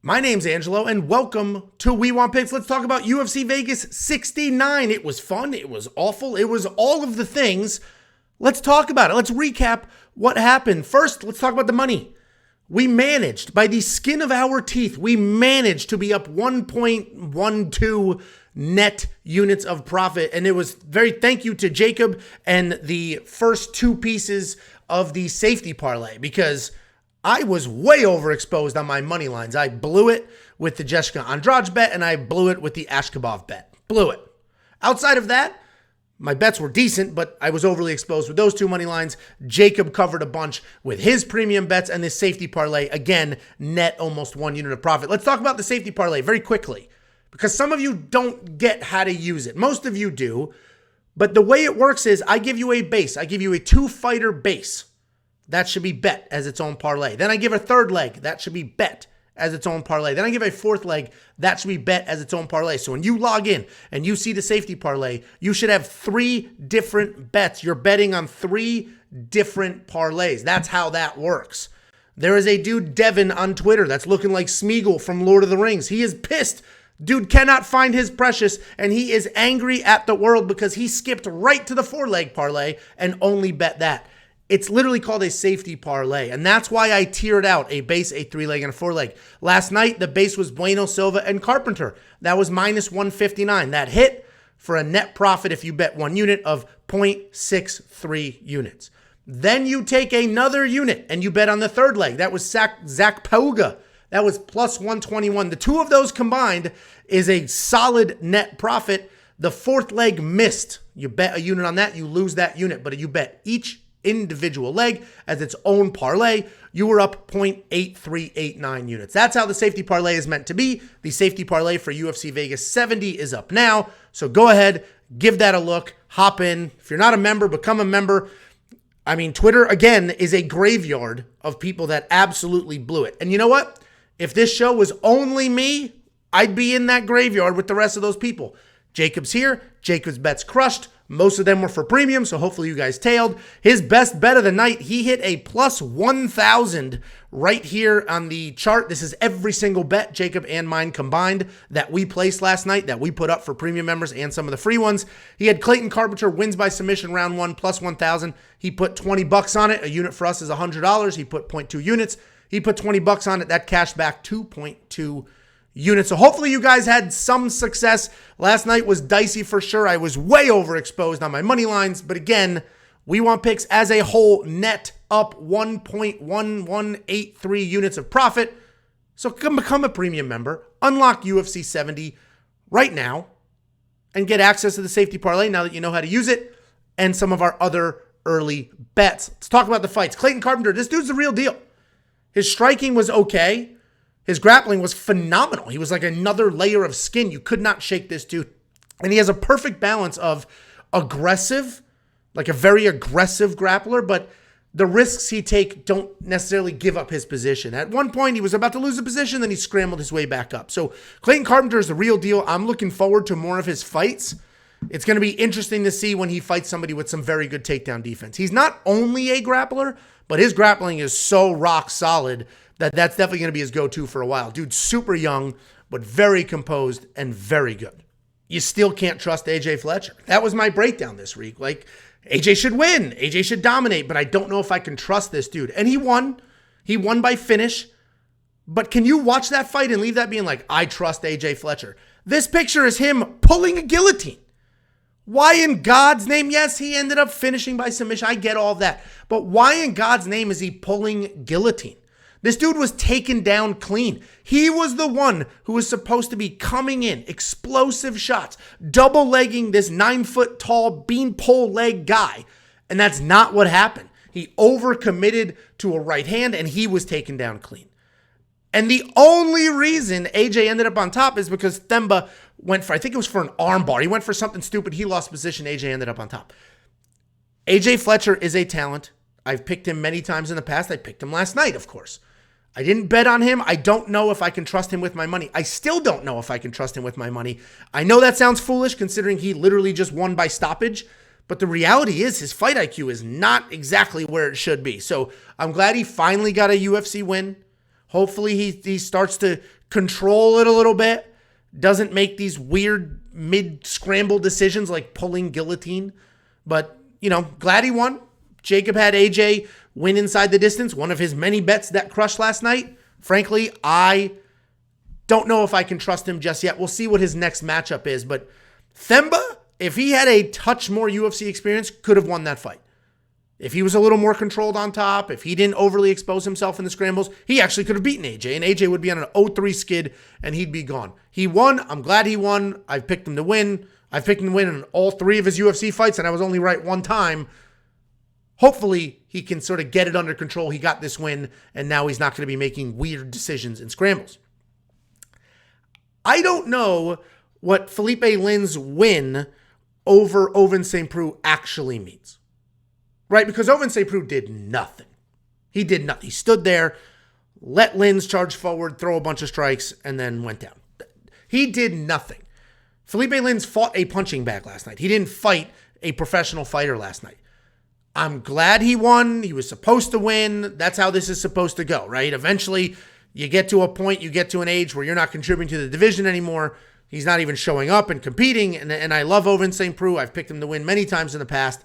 My name's Angelo, and welcome to We Want Picks. Let's talk about UFC Vegas 69. It was fun. It was awful. It was all of the things. Let's talk about it. Let's recap what happened. First, let's talk about the money. We managed, by the skin of our teeth, we managed to be up 1.12 net units of profit. And it was thank you to Jacob and the first two pieces of the safety parlay, because I was way overexposed on my money lines. I blew it with the Jessica Andrade bet, and I blew it with the Ashkabov bet. Blew it. Outside of that, my bets were decent, but I was overly exposed with those two money lines. Jacob covered a bunch with his premium bets, and this safety parlay, again, net almost 1 unit of profit. Let's talk about the safety parlay very quickly, because some of you don't get how to use it. Most of you do, but the way it works is I give you a base. I give you a 2-fighter base. That should be bet as its own parlay. Then I give a third leg. That should be bet as its own parlay. Then I give a fourth leg. That should be bet as its own parlay. So when you log in and you see the safety parlay, you should have 3 different bets. You're betting on 3 different parlays. That's how that works. There is a dude, Devin, on Twitter that's looking like Smeagol from Lord of the Rings. He is pissed. Dude cannot find his precious, and he is angry at the world because he skipped right to the 4-leg parlay and only bet that. It's literally called a safety parlay, and that's why I tiered out a base, a 3-leg, and a 4-leg. Last night, the base was Bueno, Silva, and Carpenter. That was minus 159. That hit for a net profit, if you bet 1 unit, of 0.63 units. Then you take another unit, and you bet on the 3rd leg. That was Zach Pauga. That was plus 121. The 2 of those combined is a solid net profit. The 4th leg missed. You bet a unit on that, you lose that unit, but you bet each individual leg as its own parlay, you were up 0.8389 units. That's how the safety parlay is meant to be. The safety parlay for UFC Vegas 70 is up now. So go ahead, give that a look, hop in. If you're not a member, become a member. I mean, Twitter, again, is a graveyard of people that absolutely blew it. And you know what? If this show was only me, I'd be in that graveyard with the rest of those people. Jacob's here. Jacob's bets crushed. Most of them were for premium, so hopefully you guys tailed. His best bet of the night, he hit a plus 1,000 right here on the chart. This is every single bet, Jacob and mine combined, that we placed last night, that we put up for premium members and some of the free ones. He had Clayton Carpenter wins by submission round 1, plus 1,000. He put $20 on it. A unit for us is $100. He put 0.2 units. He put $20 on it. That cashed back 2.2 units. So hopefully you guys had some success. Last night was dicey for sure. I was way overexposed on my money lines. But again, We Want Picks as a whole net up 1.1183 units of profit. So come become a premium member. Unlock UFC 70 right now and get access to the safety parlay now that you know how to use it and some of our other early bets. Let's talk about the fights. Clayton Carpenter, this dude's the real deal. His striking was okay. His grappling was phenomenal. He was like another layer of skin. You could not shake this dude. And he has a perfect balance of aggressive, like a very aggressive grappler, but the risks he take don't necessarily give up his position. At one point, he was about to lose a position, then he scrambled his way back up. So Clayton Carpenter is the real deal. I'm looking forward to more of his fights. It's going to be interesting to see when he fights somebody with some very good takedown defense. He's not only a grappler, but his grappling is so rock solid that's definitely going to be his go-to for a while. Dude's super young, but very composed and very good. You still can't trust AJ Fletcher. That was my breakdown this week. Like, AJ should win. AJ should dominate, but I don't know if I can trust this dude. And he won. He won by finish. But can you watch that fight and leave that being like, I trust AJ Fletcher? This picture is him pulling a guillotine. Why in God's name? Yes, he ended up finishing by submission. I get all of that. But why in God's name is he pulling guillotine? This dude was taken down clean. He was the one who was supposed to be coming in, explosive shots, double-legging this 9-foot-tall beanpole leg guy. And that's not what happened. He overcommitted to a right hand, and he was taken down clean. And the only reason AJ ended up on top is because Themba went for, I think it was for an armbar. He went for something stupid. He lost position. AJ ended up on top. AJ Fletcher is a talent. I've picked him many times in the past. I picked him last night, of course. I didn't bet on him. I don't know if I can trust him with my money. I still don't know if I can trust him with my money. I know that sounds foolish considering he literally just won by stoppage, but the reality is his fight IQ is not exactly where it should be. So I'm glad he finally got a UFC win. Hopefully he starts to control it a little bit, doesn't make these weird mid-scramble decisions like pulling guillotine. But, glad he won. Jacob had AJ win inside the distance, one of his many bets that crushed last night. Frankly, I don't know if I can trust him just yet. We'll see what his next matchup is. But Themba, if he had a touch more UFC experience, could have won that fight. If he was a little more controlled on top, if he didn't overly expose himself in the scrambles, he actually could have beaten AJ, and AJ would be on an 0-3 skid, and he'd be gone. He won. I'm glad he won. I've picked him to win. I've picked him to win in all 3 of his UFC fights, and I was only right 1 time. Hopefully, he can sort of get it under control. He got this win, and now he's not going to be making weird decisions in scrambles. I don't know what Philipe Lin's win over Ovince St. Preux actually means. Right? Because Ovince St. Preux did nothing. He did nothing. He stood there, let Lins charge forward, throw a bunch of strikes, and then went down. He did nothing. Philipe Lins fought a punching bag last night. He didn't fight a professional fighter last night. I'm glad he won. He was supposed to win. That's how this is supposed to go, right? Eventually, you get to a point, you get to an age where you're not contributing to the division anymore. He's not even showing up and competing. And I love Ovince St. Preux. I've picked him to win many times in the past.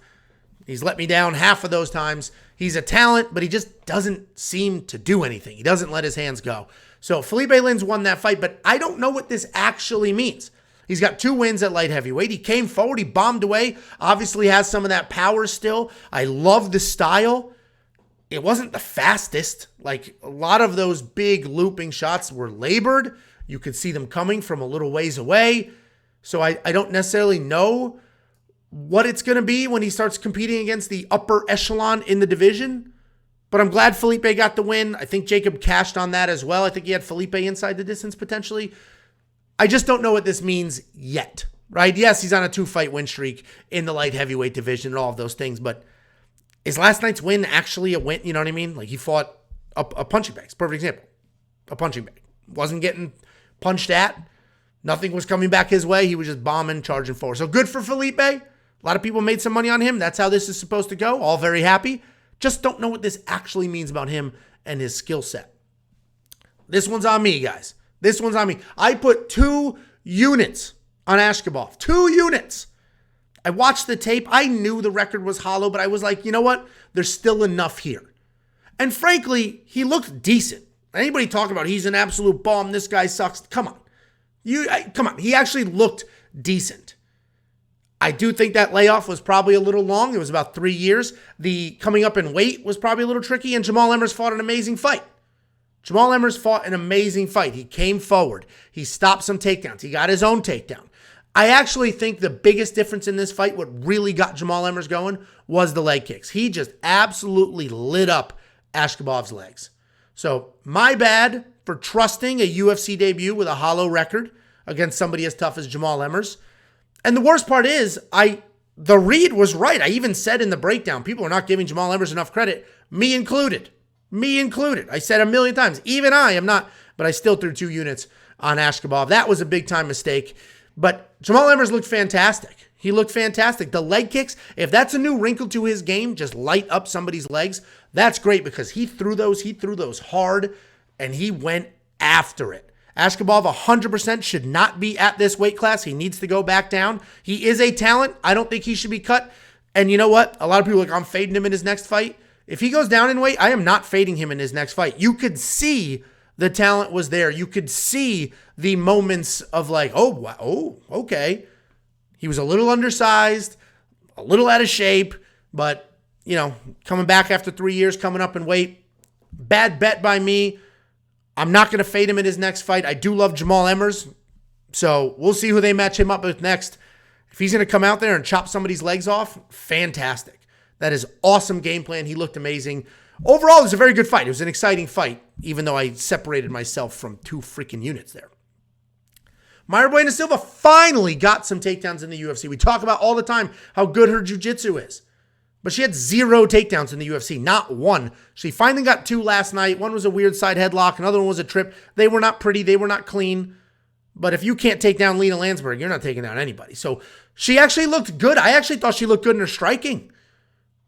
He's let me down half of those times. He's a talent, but he just doesn't seem to do anything. He doesn't let his hands go. So Philipe Lins won that fight, but I don't know what this actually means. He's got 2 wins at light heavyweight. He came forward. He bombed away. Obviously has some of that power still. I love the style. It wasn't the fastest. Like, a lot of those big looping shots were labored. You could see them coming from a little ways away. So I don't necessarily know what it's going to be when he starts competing against the upper echelon in the division. But I'm glad Philipe got the win. I think Jacob cashed on that as well. I think he had Philipe inside the distance potentially. I just don't know what this means yet, right? Yes, he's on a 2-fight win streak in the light heavyweight division and all of those things, but is last night's win actually a win? You know what I mean? Like, he fought a punching bag. It's a perfect example. A punching bag. Wasn't getting punched at. Nothing was coming back his way. He was just bombing, charging forward. So good for Philipe. A lot of people made some money on him. That's how this is supposed to go. All very happy. Just don't know what this actually means about him and his skill set. This one's on me, guys. This one's on me. I put 2 units on Ashkabov. 2 units. I watched the tape. I knew the record was hollow, but I was like, you know what? There's still enough here. And frankly, he looked decent. Anybody talking about he's an absolute bomb, this guy sucks. Come on. Come on. He actually looked decent. I do think that layoff was probably a little long. It was about 3 years. The coming up in weight was probably a little tricky, and Jamal Emmers fought an amazing fight. Jamal Emmers fought an amazing fight. He came forward. He stopped some takedowns. He got his own takedown. I actually think the biggest difference in this fight, what really got Jamal Emmers going, was the leg kicks. He just absolutely lit up Ashkabov's legs. So my bad for trusting a UFC debut with a hollow record against somebody as tough as Jamal Emmers. And the worst part is, the read was right. I even said in the breakdown, people are not giving Jamal Emmers enough credit, me included. Me included. I said a million times, even I am not, but I still threw 2 units on Ashkabov. That was a big time mistake. But Jamal Emmers looked fantastic. He looked fantastic. The leg kicks, if that's a new wrinkle to his game, just light up somebody's legs, that's great because he threw those hard, and he went after it. Ashkabov 100% should not be at this weight class. He needs to go back down. He is a talent. I don't think he should be cut. And you know what? A lot of people are like, I'm fading him in his next fight. If he goes down in weight, I am not fading him in his next fight. You could see the talent was there. You could see the moments of like, oh, wow, oh, okay. He was a little undersized, a little out of shape, but, coming back after 3 years, coming up in weight, bad bet by me. I'm not going to fade him in his next fight. I do love Jamal Emmers, so we'll see who they match him up with next. If he's going to come out there and chop somebody's legs off, fantastic. That is awesome game plan. He looked amazing. Overall, it was a very good fight. It was an exciting fight, even though I separated myself from 2 freaking units there. Bueno Silva finally got some takedowns in the UFC. We talk about all the time how good her jiu-jitsu is. But she had 0 takedowns in the UFC, not 1. She finally got 2 last night. One was a weird side headlock. Another one was a trip. They were not pretty. They were not clean. But if you can't take down Lena Landsberg, you're not taking down anybody. So she actually looked good. I actually thought she looked good in her striking.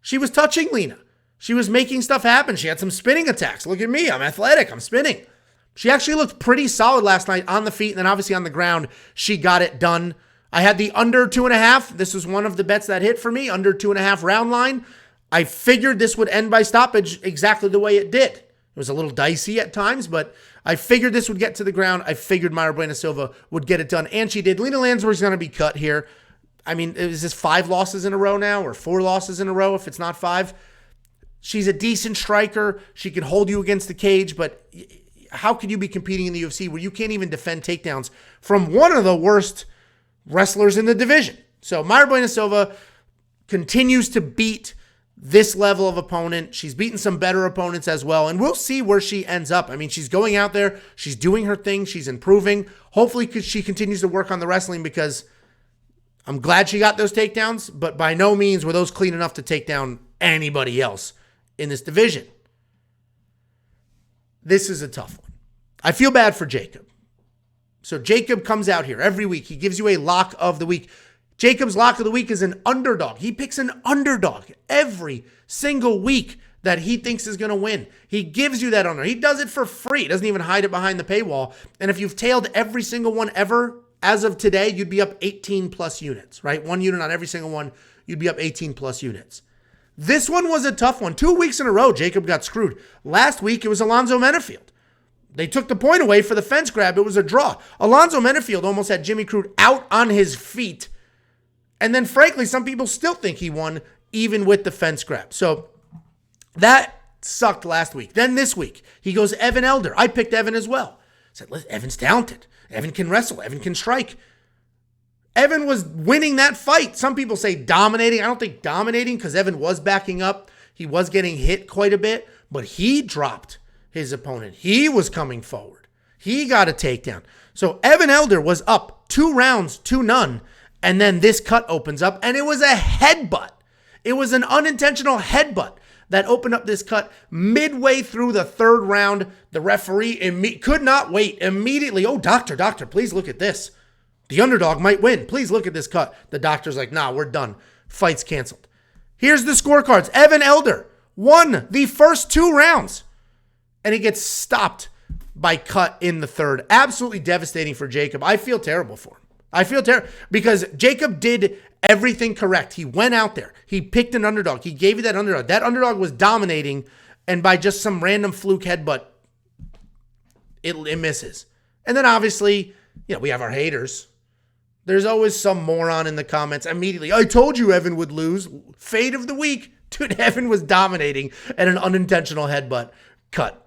She was touching Lena. She was making stuff happen. She had some spinning attacks. Look at me. I'm athletic. I'm spinning. She actually looked pretty solid last night on the feet, and then obviously on the ground, she got it done. I had the under 2.5. This was one of the bets that hit for me, under 2.5 round line. I figured this would end by stoppage exactly the way it did. It was a little dicey at times, but I figured this would get to the ground. I figured Mayra Bueno Silva would get it done, and she did. Lena Landsberg's going to be cut here. I mean, is this 5 losses in a row now, or 4 losses in a row if it's not 5? She's a decent striker. She can hold you against the cage, but how could you be competing in the UFC where you can't even defend takedowns from one of the worst wrestlers in the division? So Mayra Bueno Silva continues to beat this level of opponent. She's beaten some better opponents as well, and we'll see where she ends up. I mean, she's going out there. She's doing her thing. She's improving. Hopefully she continues to work on the wrestling, because I'm glad she got those takedowns, but by no means were those clean enough to take down anybody else in this division. This is a tough one. I feel bad for Jacob. So Jacob comes out here every week. He gives you a lock of the week. Jacob's lock of the week is an underdog. He picks an underdog every single week that he thinks is going to win. He gives you that underdog. He does it for free. He doesn't even hide it behind the paywall. And if you've tailed every single one ever, as of today, you'd be up 18 plus units, right? 1 unit on every single one, you'd be up 18 plus units. This one was a tough one. 2 weeks in a row, Jacob got screwed. Last week, it was Alonzo Menafield. They took the point away for the fence grab. It was a draw. Alonzo Menafield almost had Jimmy Crute out on his feet. And then, frankly, some people still think he won, even with the fence grab. So that sucked last week. Then this week, he goes Evan Elder. I picked Evan as well. I said, listen, Evan's talented. Evan can wrestle. Evan can strike. Evan was winning that fight. Some people say dominating. I don't think dominating, because Evan was backing up. He was getting hit quite a bit, but he dropped his opponent. He was coming forward. He got a takedown. So Evan Elder was up 2 rounds, 2-0, and then this cut opens up, and it was a headbutt. It was an unintentional headbutt that opened up this cut midway through the 3rd round. The referee could not wait. Immediately, oh, doctor, please look at this. The underdog might win. Please look at this cut. The doctor's like, nah, we're done. Fight's canceled. Here's the scorecards. Evan Elder won the first 2 rounds, and he gets stopped by cut in the 3rd. Absolutely devastating for Jacob. I feel terrible for him. I feel terrible because Jacob did everything correct. He went out there. He picked an underdog. He gave you that underdog. That underdog was dominating, and by just some random fluke headbutt, it misses. And then obviously, we have our haters. There's always some moron in the comments immediately. I told you Evan would lose. Fade of the week. Dude, Evan was dominating at an unintentional headbutt cut.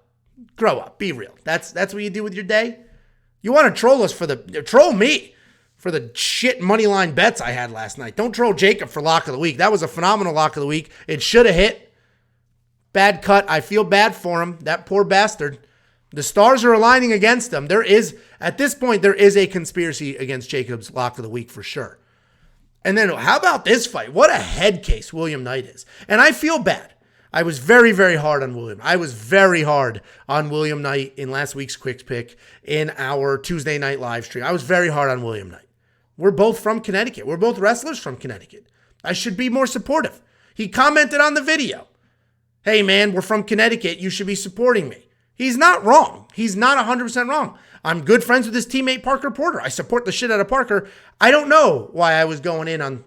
Grow up. Be real. That's what you do with your day? You want to troll us troll me for the shit money line bets I had last night. Don't troll Jacob for lock of the week. That was a phenomenal lock of the week. It should have hit. Bad cut. I feel bad for him. That poor bastard. The stars are aligning against him. At this point, there is a conspiracy against Jacob's lock of the week for sure. And then how about this fight? What a head case William Knight is. And I feel bad. I was very, very hard on William. I was very hard on William Knight in last week's Quick Pick in our Tuesday night live stream. I was very hard on William Knight. We're both from Connecticut. We're both wrestlers from Connecticut. I should be more supportive. He commented on the video. Hey, man, we're from Connecticut. You should be supporting me. He's not wrong. He's not 100% wrong. I'm good friends with his teammate, Parker Porter. I support the shit out of Parker. I don't know why I was going in on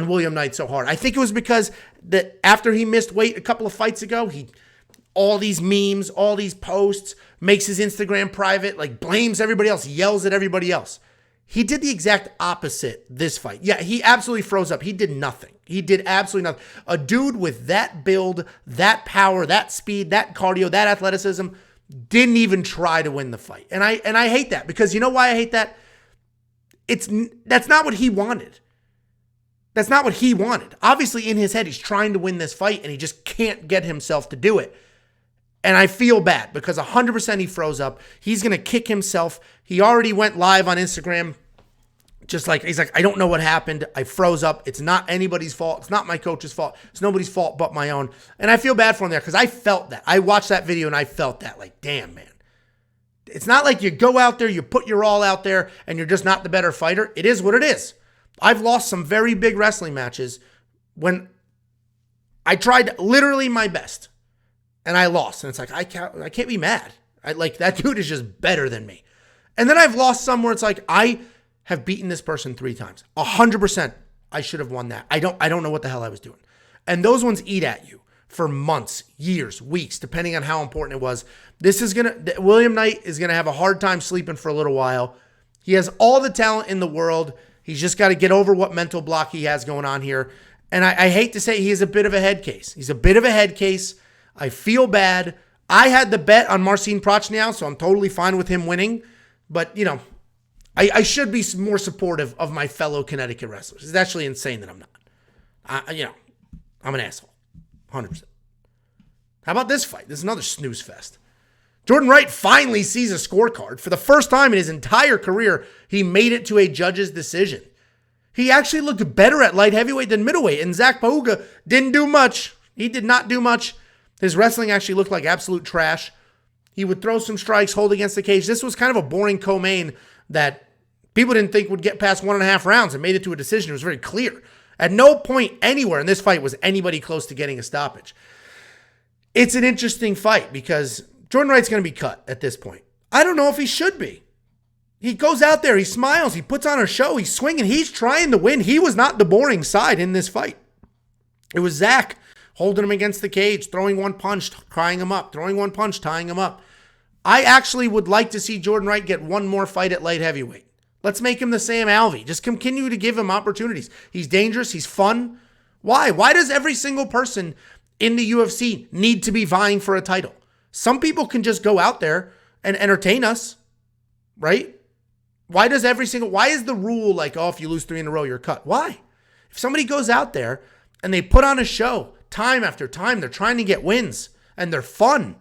William Knight so hard. I think it was because that after he missed weight a couple of fights ago, all these memes, all these posts, makes his Instagram private, blames everybody else, yells at everybody else. He did the exact opposite this fight. Yeah, he absolutely froze up. He did nothing. He did absolutely nothing. A dude with that build, that power, that speed, that cardio, that athleticism didn't even try to win the fight. And I hate that, because you know why I hate that? That's not what he wanted. That's not what he wanted. Obviously, in his head, he's trying to win this fight, and he just can't get himself to do it. And I feel bad, because 100% he froze up. He's going to kick himself. He already went live on Instagram. He's like, I don't know what happened. I froze up. It's not anybody's fault. It's not my coach's fault. It's nobody's fault but my own. And I feel bad for him there, because I felt that. I watched that video and I felt that. Damn, man. It's not like you go out there, you put your all out there, and you're just not the better fighter. It is what it is. I've lost some very big wrestling matches when I tried literally my best. and I lost. And it's like, I can't be mad. That dude is just better than me. And then I've lost some where it's like, I have beaten this person 3 times. 100%. I should have won that. I don't know what the hell I was doing. And those ones eat at you for months, years, weeks, depending on how important it was. William Knight is going to have a hard time sleeping for a little while. He has all the talent in the world. He's just got to get over what mental block he has going on here. And I hate to say he is a bit of a head case. He's a bit of a head case. I feel bad. I had the bet on Marcin Prochnow, so I'm totally fine with him winning. But, I should be more supportive of my fellow Connecticut wrestlers. It's actually insane that I'm not. I'm an asshole. 100%. How about this fight? This is another snooze fest. Jordan Wright finally sees a scorecard. For the first time in his entire career, he made it to a judge's decision. He actually looked better at light heavyweight than middleweight, and Zach Pauga didn't do much. He did not do much. His wrestling actually looked like absolute trash. He would throw some strikes, hold against the cage. This was kind of a boring co-main that people didn't think would get past 1.5 rounds and made it to a decision. It was very clear. At no point anywhere in this fight was anybody close to getting a stoppage. It's an interesting fight because Jordan Wright's going to be cut at this point. I don't know if he should be. He goes out there, he smiles, he puts on a show, he's swinging, he's trying to win. He was not the boring side in this fight. It was Zach holding him against the cage, throwing one punch, tying him up, throwing one punch, tying him up. I actually would like to see Jordan Wright get one more fight at light heavyweight. Let's make him the Sam Alvey. Just continue to give him opportunities. He's dangerous. He's fun. Why? Why does every single person in the UFC need to be vying for a title? Some people can just go out there and entertain us, right? Why is the rule like, oh, if you lose 3 in a row, you're cut? Why? If somebody goes out there and they put on a show time after time, they're trying to get wins and they're fun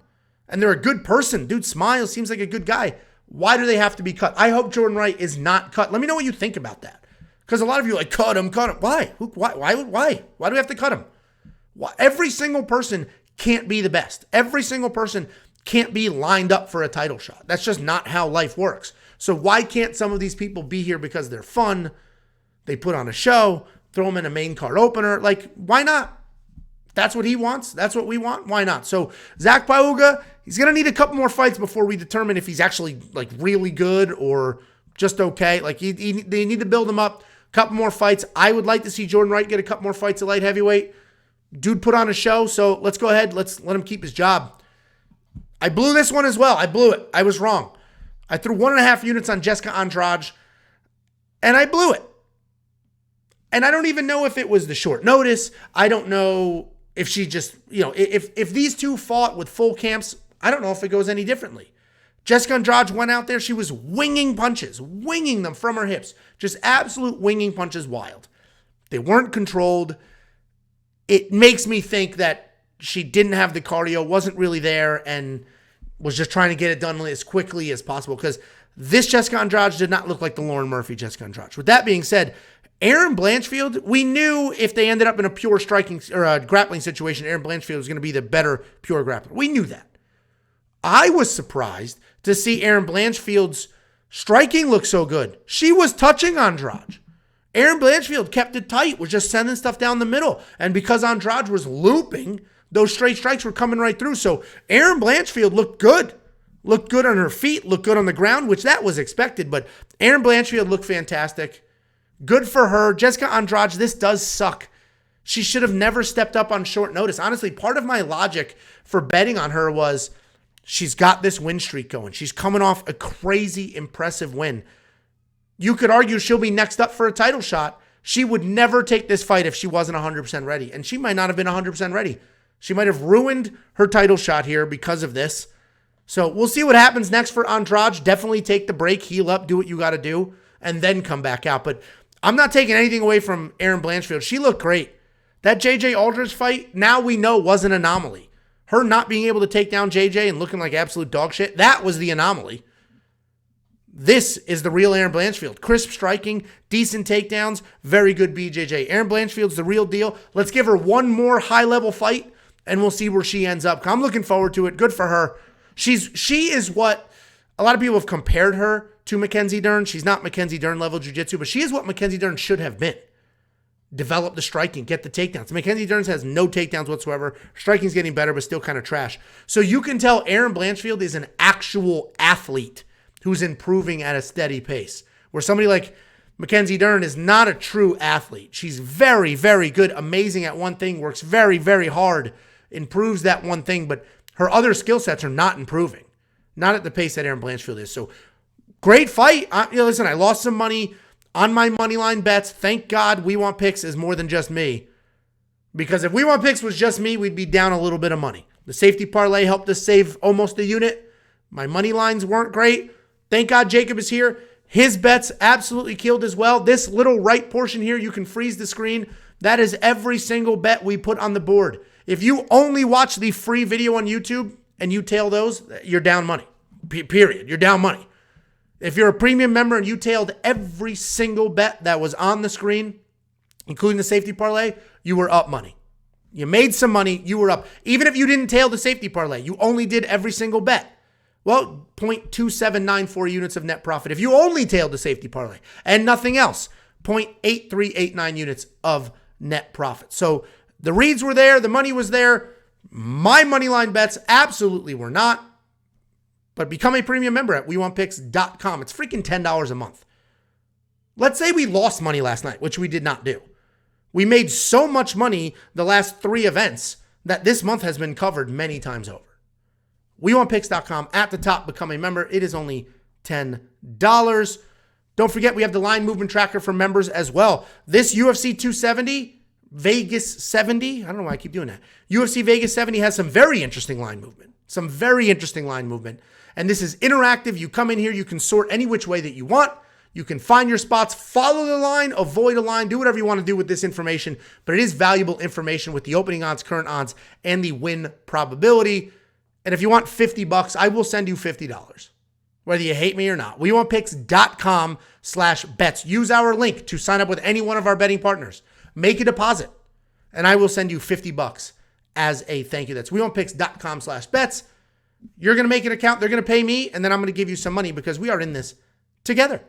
and they're a good person. Dude smiles, seems like a good guy. Why do they have to be cut? I hope Jordan Wright is not cut. Let me know what you think about that. Because a lot of you are like, cut him. Why? Why do we have to cut him? Why? Every single person can't be the best. Every single person can't be lined up for a title shot. That's just not how life works. So why can't some of these people be here because they're fun? They put on a show, throw them in a main card opener. Like, why not? That's what he wants. That's what we want. Why not? So Zach Pauga, he's going to need a couple more fights before we determine if he's actually like really good or just okay. Like they need to build him up. A couple more fights. I would like to see Jordan Wright get a couple more fights at light heavyweight. Dude put on a show. So let's go ahead. Let's let him keep his job. I blew this one as well. I blew it. I was wrong. I threw 1.5 units on Jessica Andrade and I blew it. And I don't even know if it was the short notice. I don't know if she just, if these two fought with full camps, I don't know if it goes any differently. Jessica Andrade went out there. She was winging punches, winging them from her hips. Just absolute winging punches, wild. They weren't controlled. It makes me think that she didn't have the cardio, wasn't really there, and was just trying to get it done as quickly as possible. Because this Jessica Andrade did not look like the Lauren Murphy Jessica Andrade. With that being said, Erin Blanchfield, we knew if they ended up in a pure striking or a grappling situation, Erin Blanchfield was going to be the better pure grappler. We knew that. I was surprised to see Erin Blanchfield's striking look so good. She was touching Andrade. Erin Blanchfield kept it tight, was just sending stuff down the middle. And because Andrade was looping, those straight strikes were coming right through. So Erin Blanchfield looked good. Looked good on her feet, looked good on the ground, which that was expected. But Erin Blanchfield looked fantastic. Good for her. Jessica Andrade, this does suck. She should have never stepped up on short notice. Honestly, part of my logic for betting on her was she's got this win streak going. She's coming off a crazy, impressive win. You could argue she'll be next up for a title shot. She would never take this fight if she wasn't 100% ready. And she might not have been 100% ready. She might have ruined her title shot here because of this. So we'll see what happens next for Andrade. Definitely take the break, heal up, do what you got to do, and then come back out. But I'm not taking anything away from Erin Blanchfield. She looked great. That JJ Aldridge fight, now we know, was an anomaly. Her not being able to take down JJ and looking like absolute dog shit, that was the anomaly. This is the real Erin Blanchfield. Crisp striking, decent takedowns, very good BJJ. Erin Blanchfield's the real deal. Let's give her one more high-level fight, and we'll see where she ends up. I'm looking forward to it. Good for her. She is what a lot of people have compared her to Mackenzie Dern. She's not Mackenzie Dern level jiu-jitsu, but she is what Mackenzie Dern should have been. Develop the striking, get the takedowns. Mackenzie Dern has no takedowns whatsoever. Striking's getting better, but still kind of trash. So you can tell Aaron Blanchfield is an actual athlete who's improving at a steady pace. Where somebody like Mackenzie Dern is not a true athlete. She's very, very good, amazing at one thing, works very, very hard, improves that one thing, but her other skill sets are not improving. Not at the pace that Aaron Blanchfield is. So great fight. Listen, I lost some money on my money line bets. Thank God We Want Picks is more than just me. Because if We Want Picks was just me, we'd be down a little bit of money. The safety parlay helped us save almost a unit. My money lines weren't great. Thank God Jacob is here. His bets absolutely killed as well. This little right portion here, you can freeze the screen. That is every single bet we put on the board. If you only watch the free video on YouTube and you tail those, you're down money. Period. You're down money. If you're a premium member and you tailed every single bet that was on the screen, including the safety parlay, you were up money. You made some money, you were up. Even if you didn't tail the safety parlay, you only did every single bet. Well, 0.2794 units of net profit. If you only tailed the safety parlay and nothing else, 0.8389 units of net profit. So the reads were there, the money was there. My money line bets absolutely were not. But become a premium member at WeWantPicks.com. It's freaking $10 a month. Let's say we lost money last night, which we did not do. We made so much money the last 3 events that this month has been covered many times over. WeWantPicks.com. At the top, become a member. It is only $10. Don't forget, we have the line movement tracker for members as well. This UFC 270, Vegas 70, I don't know why I keep doing that. UFC Vegas 70 has some very interesting line movement. And this is interactive. You come in here, you can sort any which way that you want. You can find your spots, follow the line, avoid a line, do whatever you want to do with this information. But it is valuable information with the opening odds, current odds, and the win probability. And if you want $50, I will send you $50, whether you hate me or not. WeWantPicks.com/bets. Use our link to sign up with any one of our betting partners. Make a deposit, and I will send you $50 as a thank you. That's WeWantPicks.com/bets. You're going to make an account. They're going to pay me, and then I'm going to give you some money because we are in this together.